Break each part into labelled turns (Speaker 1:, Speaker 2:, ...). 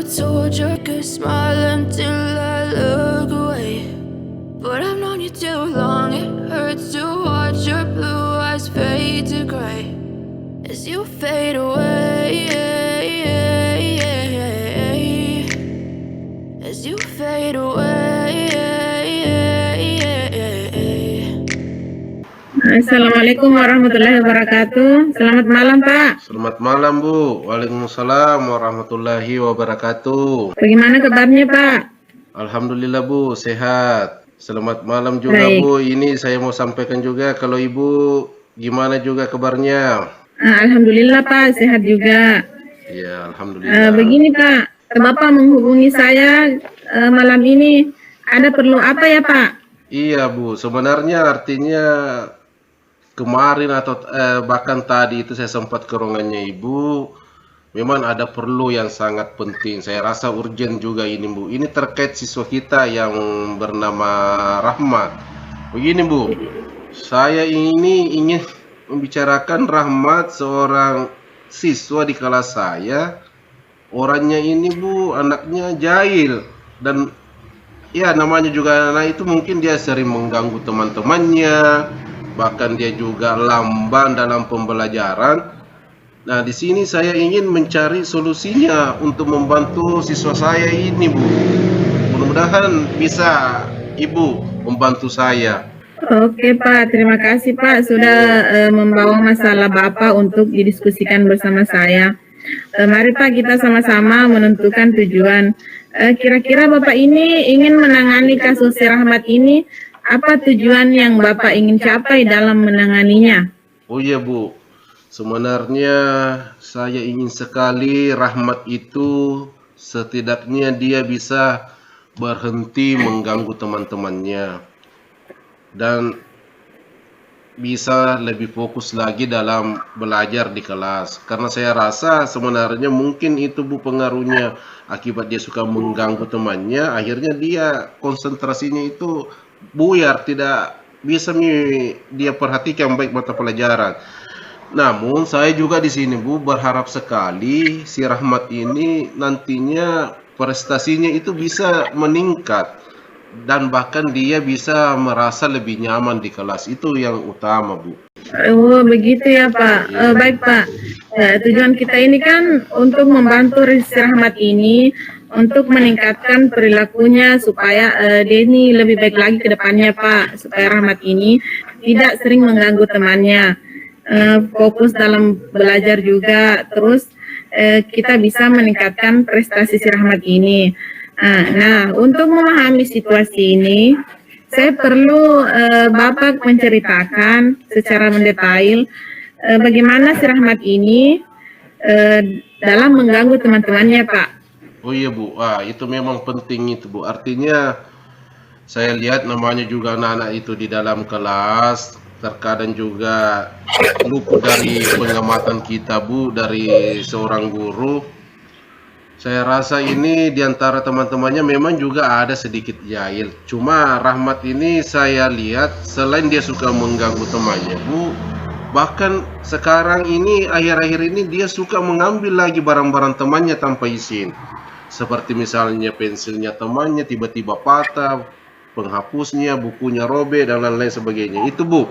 Speaker 1: told you I could smile until I look away, but I've known you too long. It hurts to watch your blue eyes fade to gray as you fade away, as you fade away.
Speaker 2: Assalamualaikum warahmatullahi wabarakatuh. Selamat malam, Pak.
Speaker 3: Selamat malam, Bu. Waalaikumsalam warahmatullahi wabarakatuh.
Speaker 2: Bagaimana kabarnya, Pak?
Speaker 3: Alhamdulillah, Bu, sehat. Selamat malam juga,
Speaker 2: Baik.
Speaker 3: Bu. Ini saya mau sampaikan juga kalau Ibu gimana juga kabarnya.
Speaker 2: Alhamdulillah, Pak, sehat juga.
Speaker 3: Ya, alhamdulillah.
Speaker 2: Begini, Pak, Bapak menghubungi saya malam ini. Ada perlu apa ya, Pak?
Speaker 3: Iya, Bu. Sebenarnya artinya kemarin atau bahkan tadi itu saya sempat ke ruangannya Ibu. Memang ada perlu yang sangat penting. Saya rasa urgent juga ini, Bu. Ini terkait siswa kita yang bernama Rahmat. Begini, Bu. Saya ini ingin membicarakan Rahmat, seorang siswa di kelas saya. Orangnya ini, Bu, anaknya jahil. Dan ya namanya juga anak itu mungkin dia sering mengganggu teman-temannya. Bahkan dia juga lamban dalam pembelajaran. Nah, di sini saya ingin mencari solusinya untuk membantu siswa saya ini, Bu. Mudah-mudahan bisa Ibu membantu saya.
Speaker 2: Oke, Pak. Terima kasih, Pak, sudah membawa masalah Bapak untuk didiskusikan bersama saya. Mari, Pak, kita sama-sama menentukan tujuan. Kira-kira Bapak ini ingin menangani kasus si Rahmat ini. Apa tujuan yang Bapak ingin capai dalam menanganinya?
Speaker 3: Oh iya, Bu. Sebenarnya saya ingin sekali Rahmat itu setidaknya dia bisa berhenti mengganggu teman-temannya dan bisa lebih fokus lagi dalam belajar di kelas. Karena saya rasa sebenarnya mungkin itu, Bu, pengaruhnya akibat dia suka mengganggu temannya, akhirnya dia konsentrasinya itu buyar, tidak bisa dia perhatikan baik mata pelajaran. Namun saya juga di sini, Bu, berharap sekali si Rahmat ini nantinya prestasinya itu bisa meningkat dan bahkan dia bisa merasa lebih nyaman di kelas. Itu yang utama, Bu.
Speaker 2: Oh, begitu ya, Pak. Baik, Pak. Tujuan kita ini kan untuk membantu si Rahmat ini untuk meningkatkan perilakunya supaya dia ini lebih baik lagi ke depannya, Pak. Supaya Rahmat ini tidak sering mengganggu temannya, fokus dalam belajar juga, terus kita bisa meningkatkan prestasi si Rahmat ini. Nah, untuk memahami situasi ini, saya perlu Bapak menceritakan secara mendetail bagaimana si Rahmat ini dalam mengganggu teman-temannya, Pak.
Speaker 3: Oh iya, Bu. Itu memang penting itu, Bu. Artinya saya lihat namanya juga anak-anak itu di dalam kelas terkadang juga luput dari pengamatan kita, Bu, dari seorang guru. Saya rasa ini diantara teman-temannya memang juga ada sedikit jahil. Cuma Rahmat ini saya lihat selain dia suka mengganggu temannya, Bu, bahkan sekarang ini akhir-akhir ini dia suka mengambil lagi barang-barang temannya tanpa izin. Seperti misalnya pensilnya temannya tiba-tiba patah, penghapusnya, bukunya robek, dan lain-lain sebagainya. Itu, Bu.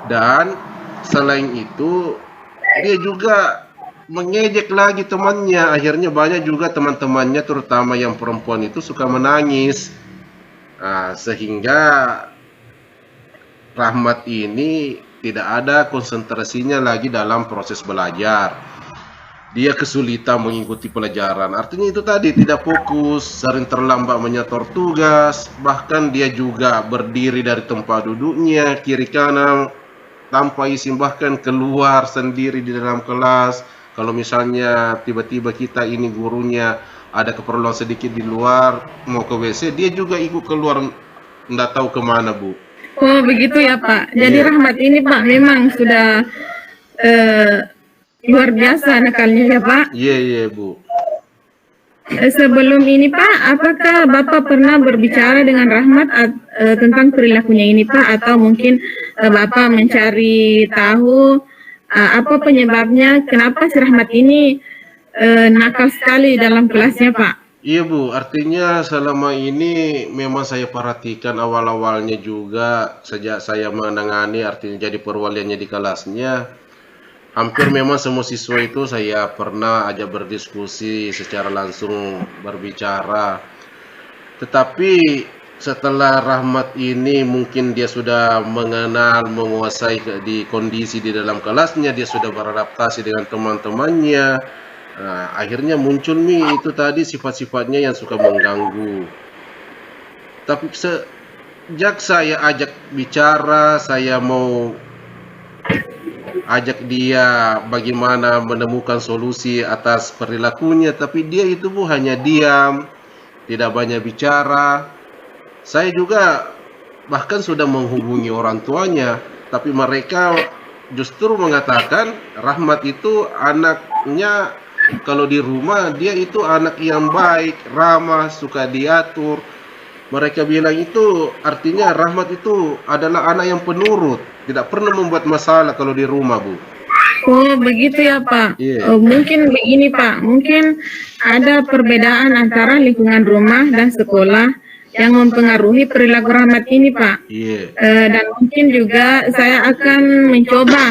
Speaker 3: Dan selain itu, dia juga mengejek lagi temannya. Akhirnya banyak juga teman-temannya, terutama yang perempuan itu suka menangis. Sehingga Rahmat ini tidak ada konsentrasinya lagi dalam proses belajar. Dia kesulitan mengikuti pelajaran. Artinya itu tadi, tidak fokus, sering terlambat menyetor tugas, bahkan dia juga berdiri dari tempat duduknya kiri kanan tanpa izin, bahkan keluar sendiri di dalam kelas. Kalau misalnya tiba-tiba kita ini gurunya ada keperluan sedikit di luar, mau ke WC, dia juga ikut keluar, enggak tahu kemana, Bu.
Speaker 2: Oh, begitu ya, Pak. Jadi Rahmat ini, Pak, memang sudah luar biasa nakalnya ya, Pak.
Speaker 3: Iya, Bu.
Speaker 2: Sebelum ini, Pak, apakah Bapak pernah berbicara dengan Rahmat tentang perilakunya ini, Pak? Atau mungkin Bapak mencari tahu apa penyebabnya, kenapa si Rahmat ini nakal sekali dalam kelasnya, Pak?
Speaker 3: Iya Bu, artinya selama ini memang saya perhatikan awal-awalnya juga sejak saya menangani artinya jadi perwaliannya di kelasnya. Hampir memang semua siswa itu saya pernah ajak berdiskusi secara langsung berbicara. Tetapi setelah Rahmat ini mungkin dia sudah mengenal, menguasai di kondisi di dalam kelasnya, dia sudah beradaptasi dengan teman-temannya. Nah, akhirnya muncul nih itu tadi sifat-sifatnya yang suka mengganggu. Tapi sejak saya ajak bicara, saya mau ajak dia bagaimana menemukan solusi atas perilakunya, tapi dia itu Bu hanya diam, tidak banyak bicara. Saya juga bahkan sudah menghubungi orang tuanya, tapi mereka justru mengatakan Rahmat itu anaknya kalau di rumah dia itu anak yang baik, ramah, suka diatur. Mereka bilang itu artinya Rahmat itu adalah anak yang penurut, tidak pernah membuat masalah kalau di rumah, Bu.
Speaker 2: Oh, begitu ya, Pak.
Speaker 3: Iya.
Speaker 2: Mungkin begini, Pak. Mungkin ada perbedaan antara lingkungan rumah dan sekolah yang mempengaruhi perilaku Rahmat ini, Pak.
Speaker 3: Iya.
Speaker 2: Dan mungkin juga saya akan mencoba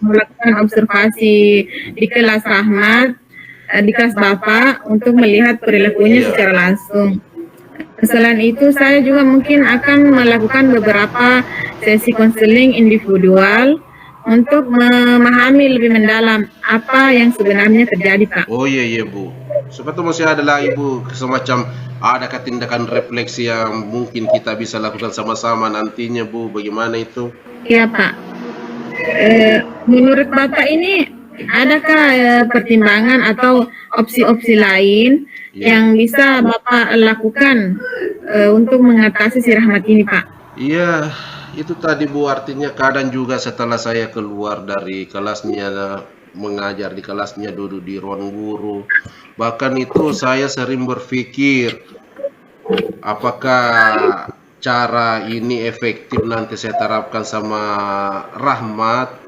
Speaker 2: melakukan observasi di kelas Rahmat, di kelas Bapak untuk melihat perilakunya
Speaker 3: Iya.
Speaker 2: secara langsung. Selain itu, saya juga mungkin akan melakukan beberapa sesi konseling individual untuk memahami lebih mendalam apa yang sebenarnya terjadi, Pak.
Speaker 3: Oh iya iya Bu. Sebetulnya masih ada lagi Bu semacam adakah tindakan refleksi yang mungkin kita bisa lakukan sama-sama nantinya Bu. Bagaimana itu?
Speaker 2: Iya, Pak. Menurut Bapak ini adakah pertimbangan atau opsi-opsi lain yang bisa Bapak lakukan untuk mengatasi si Rahmat ini, Pak?
Speaker 3: Iya, itu tadi Bu artinya kadang juga setelah saya keluar dari kelasnya mengajar di kelasnya duduk di ruang guru. Bahkan itu saya sering berpikir apakah cara ini efektif nanti saya terapkan sama Rahmat,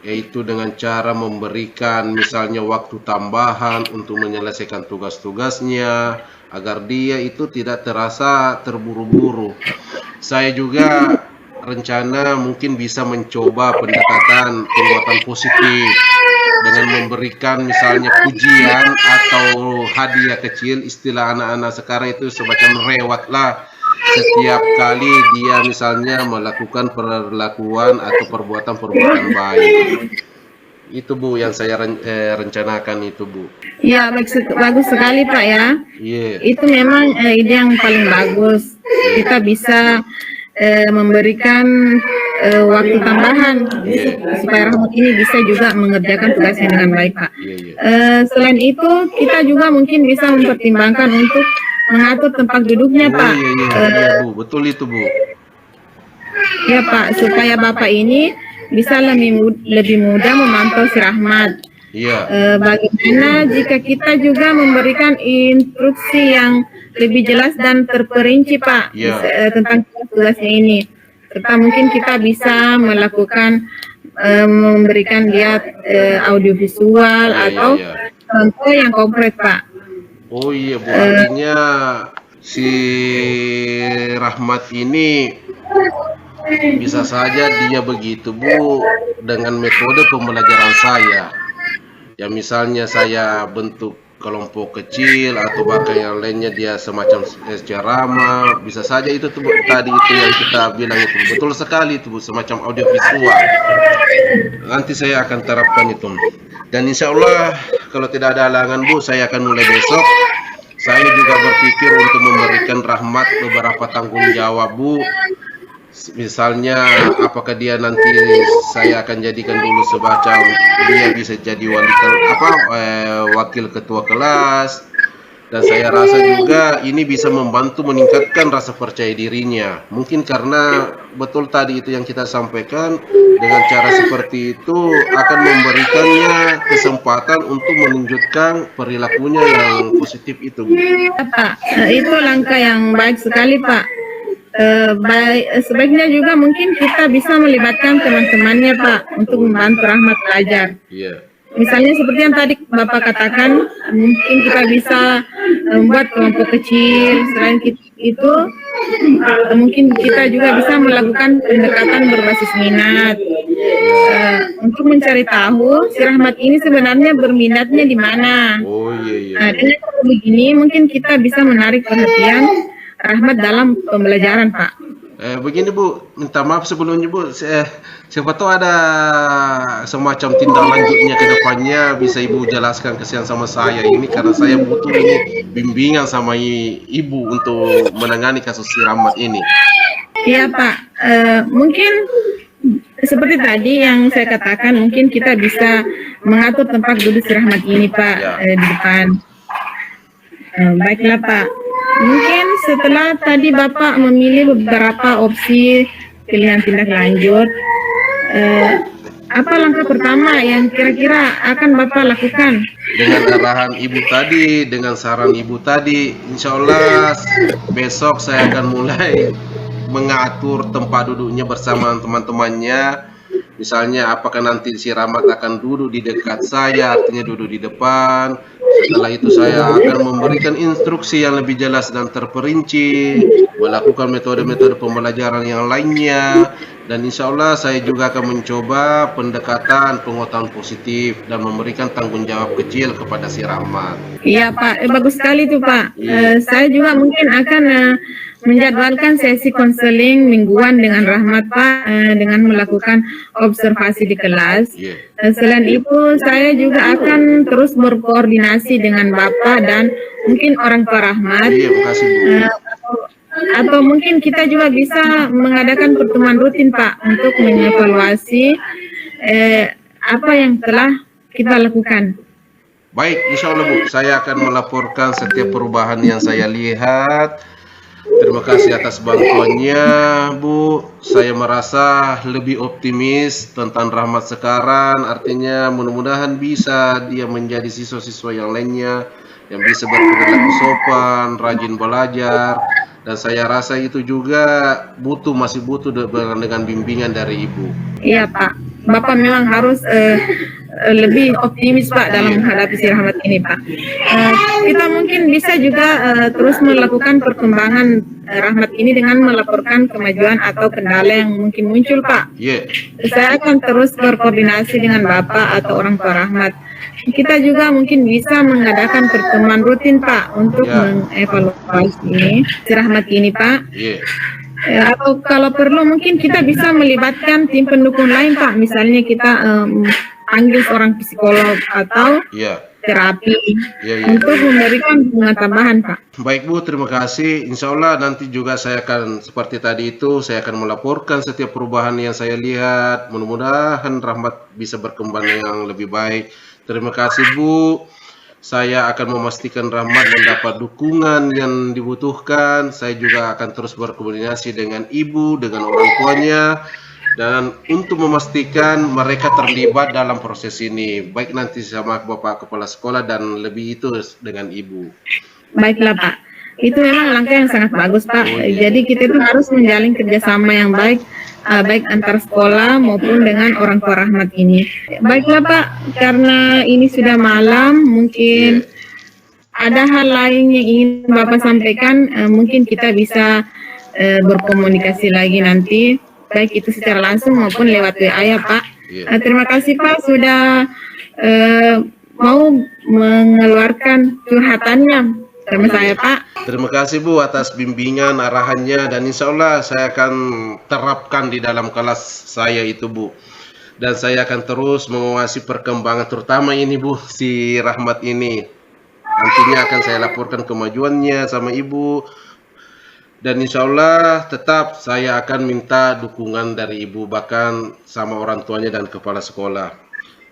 Speaker 3: yaitu dengan cara memberikan misalnya waktu tambahan untuk menyelesaikan tugas-tugasnya agar dia itu tidak terasa terburu-buru. Saya juga rencana mungkin bisa mencoba pendekatan penguatan positif dengan memberikan misalnya pujian atau hadiah kecil. Istilah anak-anak sekarang itu semacam reward lah setiap kali dia misalnya melakukan perlakuan atau perbuatan-perbuatan baik. Itu Bu yang saya rencanakan itu Bu.
Speaker 2: Ya, bagus sekali Pak ya.
Speaker 3: Iya.
Speaker 2: Itu memang ide yang paling bagus. Kita bisa memberikan waktu tambahan supaya Rahmat ini bisa juga mengerjakan tugasnya dengan baik, Pak.
Speaker 3: Iya.
Speaker 2: Selain itu, kita juga mungkin bisa mempertimbangkan untuk mengatur tempat duduknya, Pak.
Speaker 3: Iya Bu, betul itu Bu.
Speaker 2: Ya Pak, supaya Bapak ini bisa lebih mudah memantau si Rahmat.
Speaker 3: Iya.
Speaker 2: Bagaimana jika kita juga memberikan instruksi yang lebih jelas dan terperinci, Pak, tentang tugasnya ini. Serta mungkin kita bisa melakukan memberikan dia audiovisual atau contoh yang konkret, Pak.
Speaker 3: Oh iya Bu, artinya si Rahmat ini bisa saja dia begitu Bu dengan metode pembelajaran saya. Ya misalnya saya bentuk kelompok kecil atau bahkan yang lainnya dia semacam ceramah, bisa saja itu tuh tadi itu yang kita bilang itu betul sekali itu Bu, semacam audiovisual. Nanti saya akan terapkan itu. Dan insya Allah kalau tidak ada halangan Bu, saya akan mulai besok. Saya juga berpikir untuk memberikan Rahmat beberapa tanggung jawab Bu. Misalnya apakah dia nanti saya akan jadikan dulu semacam dia bisa jadi wakil ketua kelas, dan saya rasa juga ini bisa membantu meningkatkan rasa percaya dirinya. Mungkin karena betul tadi itu yang kita sampaikan, dengan cara seperti itu akan memberikannya kesempatan untuk menunjukkan perilakunya yang positif itu Bu.
Speaker 2: Pak, itu langkah yang baik sekali Pak. Sebaiknya juga mungkin kita bisa melibatkan teman-temannya Pak untuk membantu Rahmat belajar.
Speaker 3: Iya.
Speaker 2: Misalnya seperti yang tadi Bapak katakan, mungkin kita bisa membuat kelompok kecil. Selain itu, mungkin kita juga bisa melakukan pendekatan berbasis minat. Untuk mencari tahu si Rahmat ini sebenarnya berminatnya di mana.
Speaker 3: Oh iya.
Speaker 2: Dengan cara begini mungkin kita bisa menarik perhatian Rahmat dalam pembelajaran, Pak.
Speaker 3: Begini Bu, minta maaf sebelumnya Bu, siapa tahu ada semacam tindak lanjutnya ke depannya, bisa Ibu jelaskan kesian sama saya ini, karena saya butuh ini bimbingan sama Ibu untuk menangani kasus si Rahmat ini.
Speaker 2: Iya Pak, mungkin seperti tadi yang saya katakan, mungkin kita bisa mengatur tempat duduk si Rahmat ini Pak, di depan. Baiklah Pak, mungkin setelah tadi Bapak memilih beberapa opsi pilihan tindak lanjut, apa langkah pertama yang kira-kira akan Bapak lakukan?
Speaker 3: Dengan arahan Ibu tadi, dengan saran Ibu tadi, insya Allah besok saya akan mulai mengatur tempat duduknya bersama teman-temannya. Misalnya apakah nanti si Rahmat akan duduk di dekat saya, artinya duduk di depan. Setelah itu saya akan memberikan instruksi yang lebih jelas dan terperinci, melakukan metode-metode pembelajaran yang lainnya, dan insya Allah saya juga akan mencoba pendekatan pengetahuan positif dan memberikan tanggung jawab kecil kepada si Rahmat.
Speaker 2: Iya Pak, bagus sekali tuh Pak. Saya juga mungkin akan menjadwalkan sesi konseling mingguan dengan Rahmat Pak, dengan melakukan observasi di kelas. Selain itu saya juga akan terus berkoordinasi dengan Bapak dan mungkin orang tua Rahmat.
Speaker 3: Makasih Bu.
Speaker 2: Atau mungkin kita juga bisa mengadakan pertemuan rutin Pak untuk mengevaluasi apa yang telah kita lakukan.
Speaker 3: Baik, insya Allah Bu, saya akan melaporkan setiap perubahan yang saya lihat. Terima kasih atas bantuannya Bu. Saya merasa lebih optimis tentang Rahmat sekarang. Artinya mudah-mudahan bisa dia menjadi siswa-siswa yang lainnya yang bisa berperilaku sopan, rajin belajar. Dan saya rasa itu juga masih butuh dengan bimbingan dari Ibu.
Speaker 2: Iya Pak, Bapak memang harus lebih optimis Pak dalam menghadapi si Rahmat ini Pak. Kita mungkin bisa juga terus melakukan perkembangan Rahmat ini dengan melaporkan kemajuan atau kendala yang mungkin muncul Pak. Saya akan terus berkoordinasi dengan Bapak atau orang tua Rahmat. Kita juga mungkin bisa mengadakan pertemuan rutin Pak untuk mengevaluasi si Rahmat ini Pak. Atau kalau perlu mungkin kita bisa melibatkan tim pendukung lain Pak. Misalnya kita panggil seorang psikolog atau terapi untuk memberikan dukungan tambahan Pak.
Speaker 3: Baik Bu, terima kasih. Insya Allah nanti juga saya akan seperti tadi itu, saya akan melaporkan setiap perubahan yang saya lihat. Mudah-mudahan Rahmat bisa berkembang yang lebih baik. Terima kasih Bu. Saya akan memastikan Rahmat mendapat dukungan yang dibutuhkan. Saya juga akan terus berkoordinasi dengan Ibu, dengan orang tuanya, dan untuk memastikan mereka terlibat dalam proses ini, baik nanti sama Bapak Kepala Sekolah dan lebih itu dengan Ibu.
Speaker 2: Baiklah Pak, itu memang langkah yang sangat bagus Pak. Jadi kita itu harus menjalin kerjasama yang baik, baik antar sekolah maupun dengan orang tua Rahmat ini. Baiklah Pak, karena ini sudah malam, mungkin ada hal lain yang ingin Bapak sampaikan, mungkin kita bisa berkomunikasi lagi nanti, baik itu secara langsung maupun lewat WA ya Pak. Terima kasih Pak sudah mau mengeluarkan curhatannya sama saya Pak.
Speaker 3: Terima kasih Bu atas bimbingan, arahannya, dan insya Allah saya akan terapkan di dalam kelas saya itu Bu. Dan saya akan terus mengawasi perkembangan, terutama ini Bu, si Rahmat ini. Nantinya akan saya laporkan kemajuannya sama Ibu. Dan insya Allah tetap saya akan minta dukungan dari Ibu, bahkan sama orang tuanya dan kepala sekolah.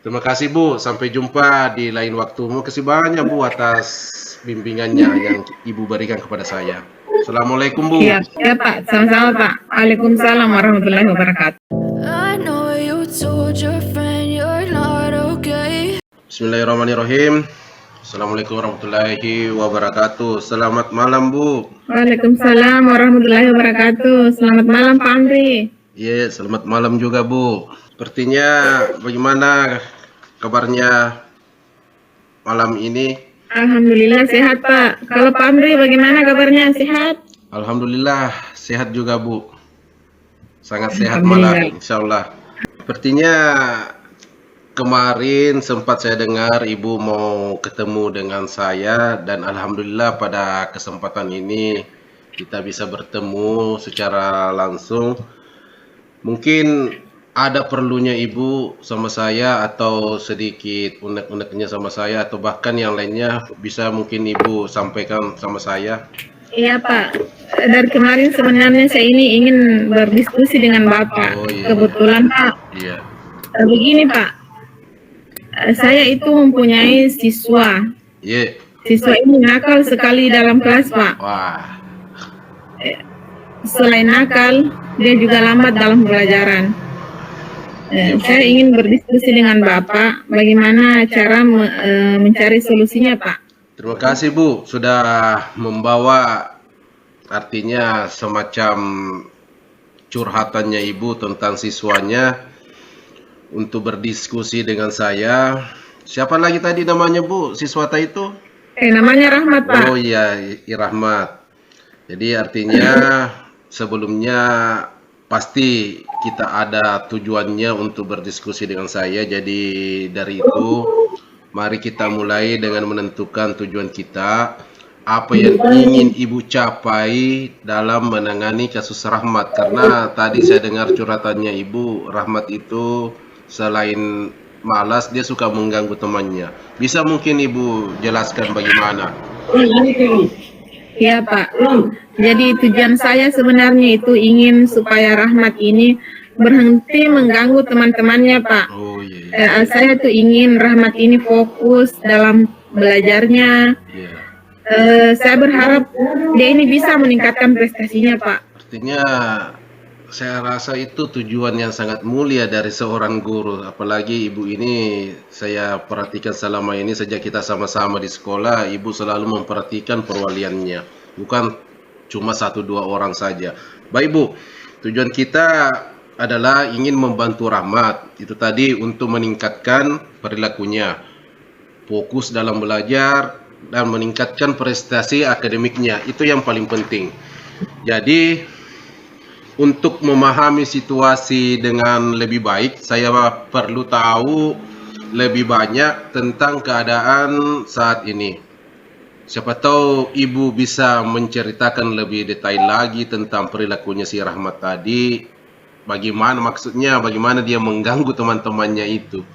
Speaker 3: Terima kasih Bu, sampai jumpa di lain waktu. Terima kasih banyak Bu atas bimbingannya yang Ibu berikan kepada saya. Assalamualaikum Bu.
Speaker 2: Iya Pak, sama-sama Pak. Waalaikumsalam warahmatullahi wabarakatuh.
Speaker 1: I know you told your friend you're not okay.
Speaker 3: Bismillahirrahmanirrahim. Assalamualaikum warahmatullahi wabarakatuh. Selamat malam Bu.
Speaker 2: Waalaikumsalam warahmatullahi wabarakatuh. Selamat malam Pak Andri.
Speaker 3: Selamat malam juga Bu. Sepertinya bagaimana kabarnya malam ini?
Speaker 2: Alhamdulillah sehat Pak. Kalau Pak Amri bagaimana kabarnya? Sehat?
Speaker 3: Alhamdulillah sehat juga Bu. Sangat sehat malah
Speaker 2: Alhamdulillah.
Speaker 3: insya Allah. Sepertinya kemarin sempat saya dengar Ibu mau ketemu dengan saya dan Alhamdulillah pada kesempatan ini kita bisa bertemu secara langsung. Mungkin ada perlunya Ibu sama saya atau sedikit unek-uneknya sama saya atau bahkan yang lainnya bisa mungkin Ibu sampaikan sama saya.
Speaker 2: Iya Pak. Dari kemarin sebenarnya saya ini ingin berdiskusi dengan Bapak.
Speaker 3: Oh, iya.
Speaker 2: Kebetulan Pak,
Speaker 3: Iya.
Speaker 2: begini Pak. Saya itu mempunyai siswa.
Speaker 3: Iya.
Speaker 2: Siswa ini nakal sekali dalam kelas Pak.
Speaker 3: Wah.
Speaker 2: Selain nakal, dia juga lambat dalam pembelajaran. Saya ingin berdiskusi dengan Bapak, bagaimana cara mencari solusinya, Pak.
Speaker 3: Terima kasih Bu sudah membawa artinya semacam curhatannya Ibu tentang siswanya untuk berdiskusi dengan saya. Siapa lagi tadi namanya Bu siswa itu?
Speaker 2: Namanya Rahmat, Pak.
Speaker 3: Oh iya, Rahmat. Jadi artinya sebelumnya pasti kita ada tujuannya untuk berdiskusi dengan saya. Jadi dari itu mari kita mulai dengan menentukan tujuan kita. Apa yang ingin Ibu capai dalam menangani kasus Rahmat. Karena tadi saya dengar curhatannya Ibu, Rahmat itu selain malas, dia suka mengganggu temannya. Bisa mungkin Ibu jelaskan bagaimana?
Speaker 2: Iya Pak. Jadi tujuan saya sebenarnya itu ingin supaya Rahmat ini berhenti mengganggu teman-temannya Pak.
Speaker 3: Oh iya.
Speaker 2: Saya tuh ingin Rahmat ini fokus dalam belajarnya.
Speaker 3: Iya.
Speaker 2: Saya berharap dia ini bisa meningkatkan prestasinya Pak.
Speaker 3: Artinya saya rasa itu tujuan yang sangat mulia dari seorang guru. Apalagi Ibu ini saya perhatikan selama ini sejak kita sama-sama di sekolah, Ibu selalu memperhatikan perwaliannya. Bukan cuma 1-2 orang saja. Baik Bu, tujuan kita adalah ingin membantu Rahmat. Itu tadi untuk meningkatkan perilakunya, fokus dalam belajar, dan meningkatkan prestasi akademiknya. Itu yang paling penting. Jadi untuk memahami situasi dengan lebih baik, saya perlu tahu lebih banyak tentang keadaan saat ini. Siapa tahu Ibu bisa menceritakan lebih detail lagi tentang perilakunya si Rahmat tadi. Bagaimana maksudnya, bagaimana dia mengganggu teman-temannya itu.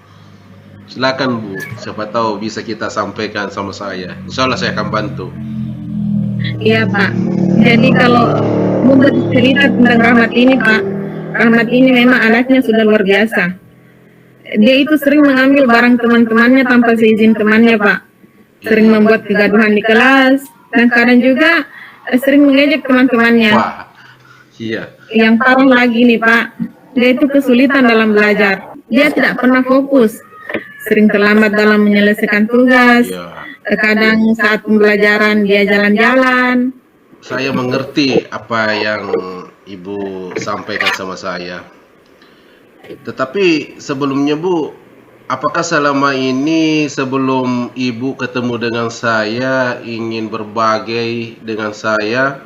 Speaker 3: Silakan Bu, siapa tahu bisa kita sampaikan sama saya. Insya Allah saya akan bantu.
Speaker 2: Iya Pak. Jadi kalau mau bercerita tentang Rahmat ini Pak, Rahmat ini memang anaknya sudah luar biasa. Dia itu sering mengambil barang teman-temannya tanpa seizin temannya Pak. Sering membuat kegaduhan di kelas dan kadang juga sering mengejek teman-temannya.
Speaker 3: Wah, iya.
Speaker 2: Yang parah lagi nih Pak, dia itu kesulitan dalam belajar. Dia tidak pernah fokus, sering terlambat dalam menyelesaikan tugas.
Speaker 3: Iya.
Speaker 2: Kadang saat pembelajaran dia jalan-jalan.
Speaker 3: Saya mengerti apa yang Ibu sampaikan sama saya. Tetapi sebelumnya Bu, apakah selama ini sebelum Ibu ketemu dengan saya, ingin berbagi dengan saya,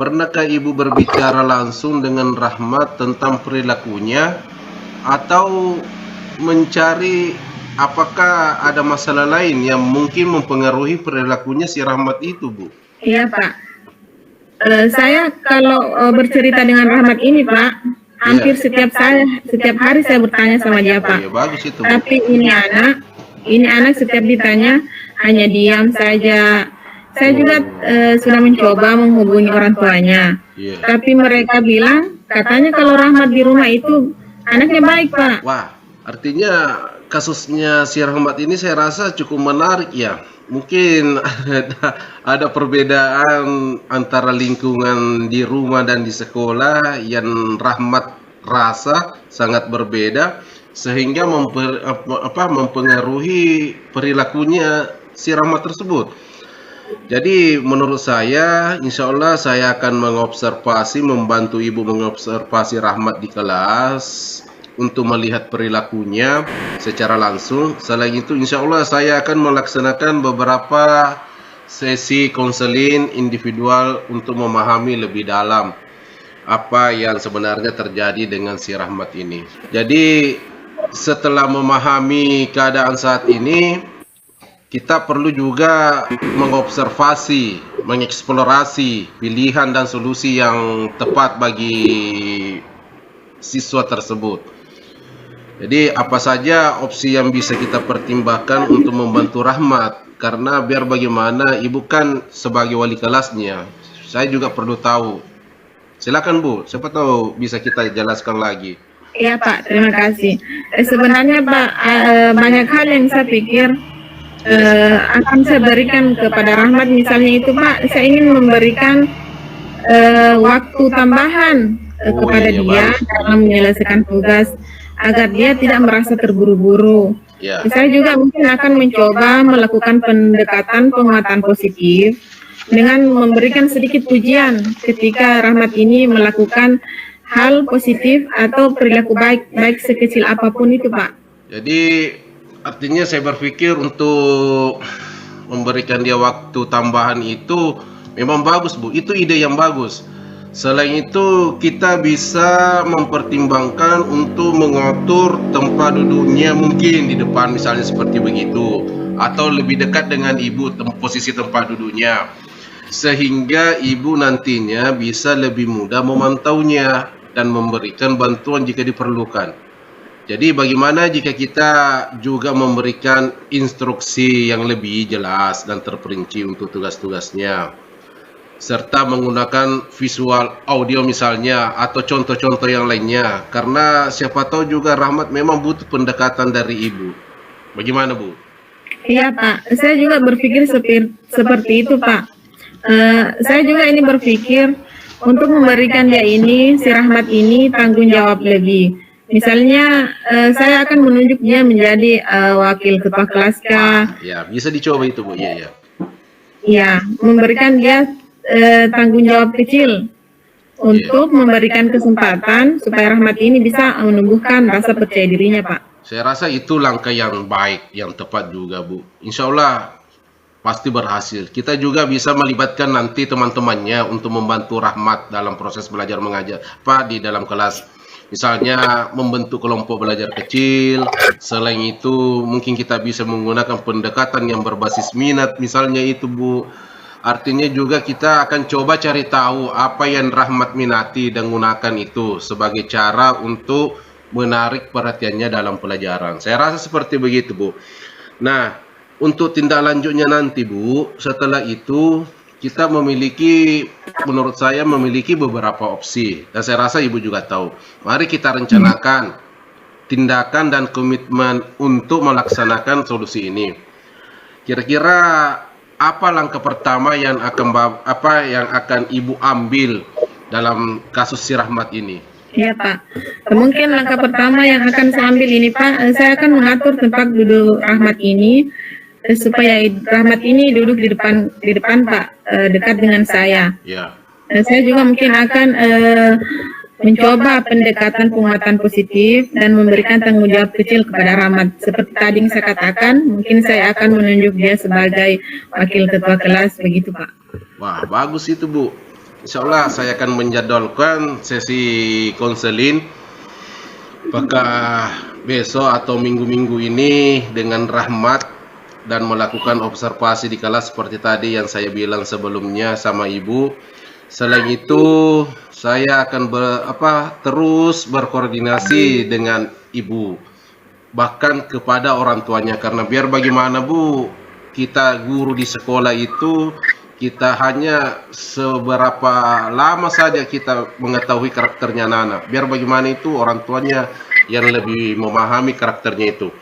Speaker 3: pernahkah Ibu berbicara langsung dengan Rahmat tentang perilakunya atau mencari apakah ada masalah lain yang mungkin mempengaruhi perilakunya si Rahmat itu, Bu?
Speaker 2: Iya Pak. Saya kalau bercerita dengan Rahmat ini Pak, hampir setiap hari saya bertanya sama dia Pak.
Speaker 3: Ya, bagus itu, Bu.
Speaker 2: Tapi ini anak setiap ditanya hanya diam saja. Saya juga sudah mencoba menghubungi orang tuanya.
Speaker 3: Iya.
Speaker 2: Tapi mereka bilang katanya kalau Rahmat di rumah itu anaknya baik Pak.
Speaker 3: Wah, artinya kasusnya si Rahmat ini saya rasa cukup menarik ya. Mungkin ada perbedaan antara lingkungan di rumah dan di sekolah yang Rahmat rasa sangat berbeda sehingga mempengaruhi perilakunya si Rahmat tersebut. Jadi menurut saya, insya Allah saya akan membantu Ibu mengobservasi Rahmat di kelas. untuk melihat perilakunya secara langsung. Selain itu, insya Allah saya akan melaksanakan beberapa sesi konseling individual untuk memahami lebih dalam apa yang sebenarnya terjadi dengan si Rahmat ini. Jadi setelah memahami keadaan saat ini, kita perlu juga mengobservasi, mengeksplorasi pilihan dan solusi yang tepat bagi siswa tersebut. Jadi apa saja opsi yang bisa kita pertimbangkan untuk membantu Rahmat, karena biar bagaimana ibu kan sebagai wali kelasnya, saya juga perlu tahu. Silakan Bu, siapa tahu bisa kita jelaskan lagi.
Speaker 2: Iya Pak, terima kasih. Sebenarnya Pak, banyak hal yang saya pikir akan saya berikan kepada Rahmat. Misalnya itu Pak, saya ingin memberikan waktu tambahan kepada
Speaker 3: iya,
Speaker 2: dia
Speaker 3: bagus.
Speaker 2: dalam menyelesaikan tugas, agar dia tidak merasa terburu-buru.
Speaker 3: Ya,
Speaker 2: Saya juga mungkin akan mencoba melakukan pendekatan penguatan positif dengan memberikan sedikit pujian ketika Rahmat ini melakukan hal positif atau perilaku baik, baik sekecil apapun itu Pak.
Speaker 3: jadi artinya saya berpikir untuk memberikan dia waktu tambahan itu memang bagus Bu, itu ide yang bagus. Selain itu kita bisa mempertimbangkan untuk mengatur tempat duduknya mungkin di depan misalnya seperti begitu, atau lebih dekat dengan ibu posisi tempat duduknya, sehingga ibu nantinya bisa lebih mudah memantaunya dan memberikan bantuan jika diperlukan. Jadi bagaimana jika kita juga memberikan instruksi yang lebih jelas dan terperinci untuk tugas-tugasnya, serta menggunakan visual audio misalnya atau contoh-contoh yang lainnya, karena siapa tahu juga Rahmat memang butuh pendekatan dari ibu. Bagaimana Bu?
Speaker 2: Iya Pak, saya juga berpikir seperti itu Pak. Saya juga ini berpikir untuk memberikan dia ini, si Rahmat ini tanggung jawab lebih. Misalnya saya akan menunjuk dia menjadi wakil ketua kelas kah.
Speaker 3: Ya, bisa dicoba itu Bu. Iya, ya.
Speaker 2: Iya, memberikan dia tanggung jawab kecil untuk memberikan kesempatan supaya Rahmat ini bisa menumbuhkan rasa percaya dirinya Pak.
Speaker 3: Saya rasa itu langkah yang baik, yang tepat juga Bu. Insya Allah pasti berhasil. Kita juga bisa melibatkan nanti teman-temannya untuk membantu Rahmat dalam proses belajar mengajar Pak di dalam kelas. Misalnya membentuk kelompok belajar kecil. Selain itu mungkin kita bisa menggunakan pendekatan yang berbasis minat misalnya itu Bu. Artinya juga kita akan coba cari tahu apa yang Rahmat minati dan gunakan itu sebagai cara untuk menarik perhatiannya dalam pelajaran. Saya rasa seperti begitu Bu. Nah, untuk tindak lanjutnya nanti Bu, setelah itu kita menurut saya memiliki beberapa opsi. Dan saya rasa Ibu juga tahu. Mari kita rencanakan tindakan dan komitmen untuk melaksanakan solusi ini. Kira-kira apa langkah pertama yang akan Ibu ambil dalam kasus si Rahmat ini?
Speaker 2: Iya Pak, mungkin langkah pertama yang akan saya ambil ini Pak, saya akan mengatur tempat duduk Rahmat ini supaya Rahmat ini duduk di depan Pak, dekat dengan saya.
Speaker 3: Ya.
Speaker 2: Saya juga mungkin akan mencoba pendekatan penguatan positif dan memberikan tanggung jawab kecil kepada Rahmat. Seperti tadi yang saya katakan, mungkin saya akan menunjuk dia sebagai wakil ketua kelas, begitu Pak.
Speaker 3: Wah, bagus itu Bu. Insya Allah saya akan menjadwalkan sesi konseling apakah besok atau minggu-minggu ini dengan Rahmat dan melakukan observasi di kelas seperti tadi yang saya bilang sebelumnya sama Ibu. Selain itu, saya akan terus berkoordinasi dengan Ibu, bahkan kepada orang tuanya, karena biar bagaimana Bu, kita guru di sekolah itu kita hanya seberapa lama saja kita mengetahui karakternya anak-anak. Biar bagaimana itu orang tuanya yang lebih memahami karakternya itu.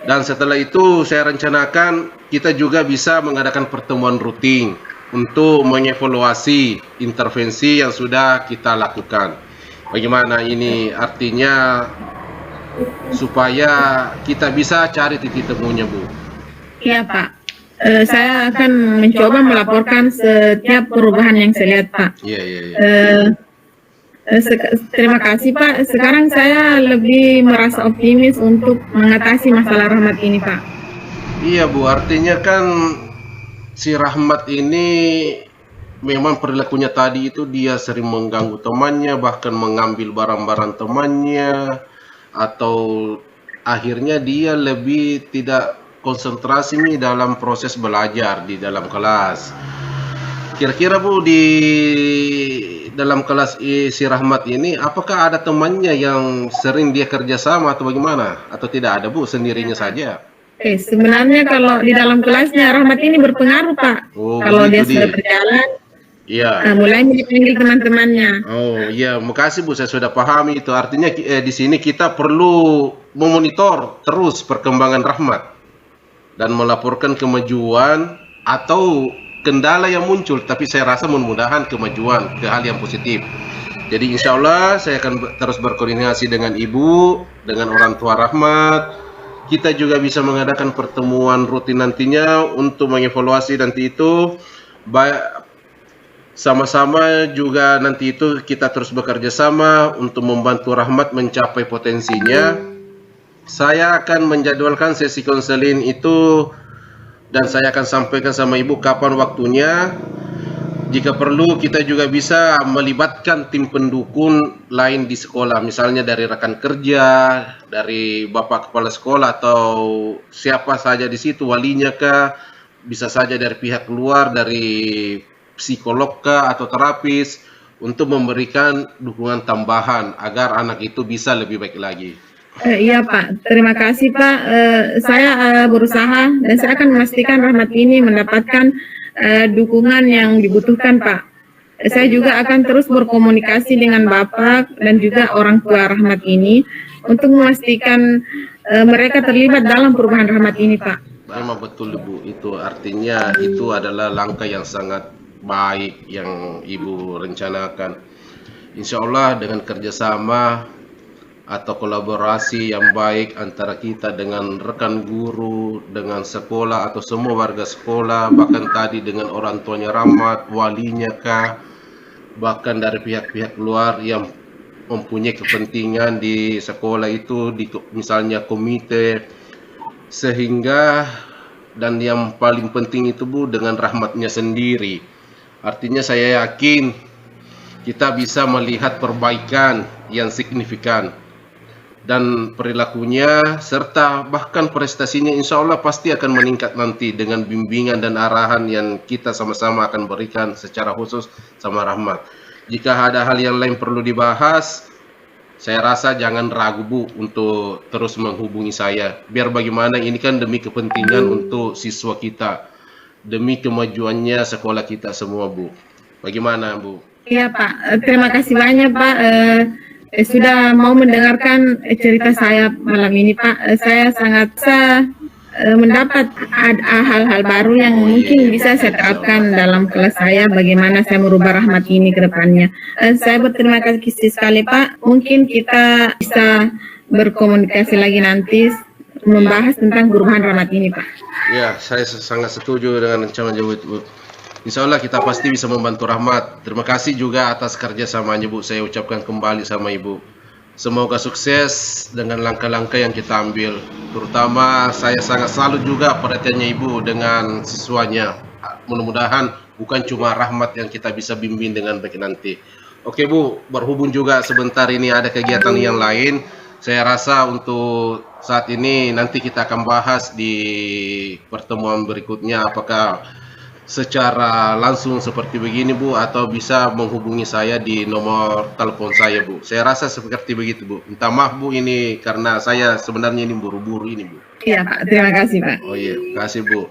Speaker 3: Dan setelah itu saya rencanakan kita juga bisa mengadakan pertemuan rutin untuk mengevaluasi intervensi yang sudah kita lakukan. Bagaimana ini artinya supaya kita bisa cari titik temunya Bu.
Speaker 2: Iya Pak, saya akan mencoba melaporkan setiap perubahan yang saya lihat Pak.
Speaker 3: Iya.
Speaker 2: Terima kasih Pak. Sekarang saya lebih merasa optimis untuk mengatasi masalah Rahmat ini Pak.
Speaker 3: Iya Bu, artinya kan si Rahmat ini memang perilakunya tadi itu dia sering mengganggu temannya, bahkan mengambil barang-barang temannya, atau akhirnya dia lebih tidak konsentrasi nih dalam proses belajar di dalam kelas. Kira-kira Bu, di dalam kelas si Rahmat ini apakah ada temannya yang sering dia kerjasama atau bagaimana? Atau tidak ada Bu, sendirinya saja?
Speaker 2: Sebenarnya kalau di dalam kelasnya Rahmat ini berpengaruh Pak.
Speaker 3: Oh,
Speaker 2: Kalau dia
Speaker 3: begitu,
Speaker 2: sudah berjalan,
Speaker 3: Iya.
Speaker 2: mulai dipanggil teman-temannya.
Speaker 3: Oh iya, makasih Bu, saya sudah pahami itu. Artinya di sini kita perlu memonitor terus perkembangan Rahmat dan melaporkan kemajuan atau kendala yang muncul. Tapi saya rasa mudah-mudahan kemajuan ke hal yang positif. Jadi insya Allah saya akan terus berkoordinasi dengan Ibu, dengan orang tua Rahmat. Kita juga bisa mengadakan pertemuan rutin nantinya untuk mengevaluasi nanti itu. Sama-sama juga nanti itu kita terus bekerja sama untuk membantu Rahmat mencapai potensinya. Saya akan menjadwalkan sesi konseling itu dan saya akan sampaikan sama Ibu kapan waktunya. Jika perlu kita juga bisa melibatkan tim pendukung lain di sekolah, misalnya dari rekan kerja, dari Bapak Kepala Sekolah atau siapa saja di situ, walinya kah, bisa saja dari pihak luar, dari psikolog kah atau terapis, untuk memberikan dukungan tambahan agar anak itu bisa lebih baik lagi.
Speaker 2: Iya Pak, terima kasih Pak. Saya berusaha dan saya akan memastikan Rahmat ini mendapatkan dukungan yang dibutuhkan Pak. Saya juga akan terus berkomunikasi dengan Bapak dan juga orang tua Rahmat ini untuk memastikan mereka terlibat dalam perubahan Rahmat ini Pak.
Speaker 3: Memang betul Bu, itu artinya itu adalah langkah yang sangat baik yang Ibu rencanakan. Insya Allah dengan kerjasama atau kolaborasi yang baik antara kita dengan rekan guru, dengan sekolah atau semua warga sekolah, bahkan tadi dengan orang tuanya Rahmat, walinya kah, bahkan dari pihak-pihak luar yang mempunyai kepentingan di sekolah itu, di misalnya komite, sehingga dan yang paling penting itu Bu dengan Rahmatnya sendiri. Artinya saya yakin kita bisa melihat perbaikan yang signifikan dan perilakunya serta bahkan prestasinya insya Allah pasti akan meningkat nanti dengan bimbingan dan arahan yang kita sama-sama akan berikan secara khusus sama Rahmat. Jika ada hal yang lain perlu dibahas, saya rasa jangan ragu Bu untuk terus menghubungi saya. Biar bagaimana ini kan demi kepentingan untuk siswa kita, demi kemajuannya sekolah kita semua Bu. Bagaimana Bu?
Speaker 2: Iya Pak, terima kasih banyak Pak. Sudah mau mendengarkan cerita saya malam ini Pak. Saya sangat mendapat hal-hal baru yang mungkin bisa saya terapkan dalam kelas saya, bagaimana saya merubah Rahmat ini ke depannya. Saya berterima kasih sekali Pak. Mungkin kita bisa berkomunikasi lagi nanti membahas tentang perubahan Rahmat ini Pak.
Speaker 3: Ya, saya sangat setuju dengan ancaman Ibu. Insya Allah kita pasti bisa membantu Rahmat. Terima kasih juga atas kerjasamanya Bu. Saya ucapkan kembali sama Ibu. Semoga sukses dengan langkah-langkah yang kita ambil. Terutama saya sangat salut juga perhatiannya Ibu dengan siswanya. Mudah-mudahan bukan cuma Rahmat yang kita bisa bimbing dengan baik nanti. Oke Bu, berhubung juga sebentar ini ada kegiatan yang lain. Saya rasa untuk saat ini nanti kita akan bahas di pertemuan berikutnya apakah secara langsung seperti begini Bu atau bisa menghubungi saya di nomor telepon saya Bu. Saya rasa seperti begitu Bu. Minta maaf Bu ini karena saya sebenarnya ini buru-buru ini Bu.
Speaker 2: Iya Pak, terima kasih Pak.
Speaker 3: Oh iya, kasih Bu.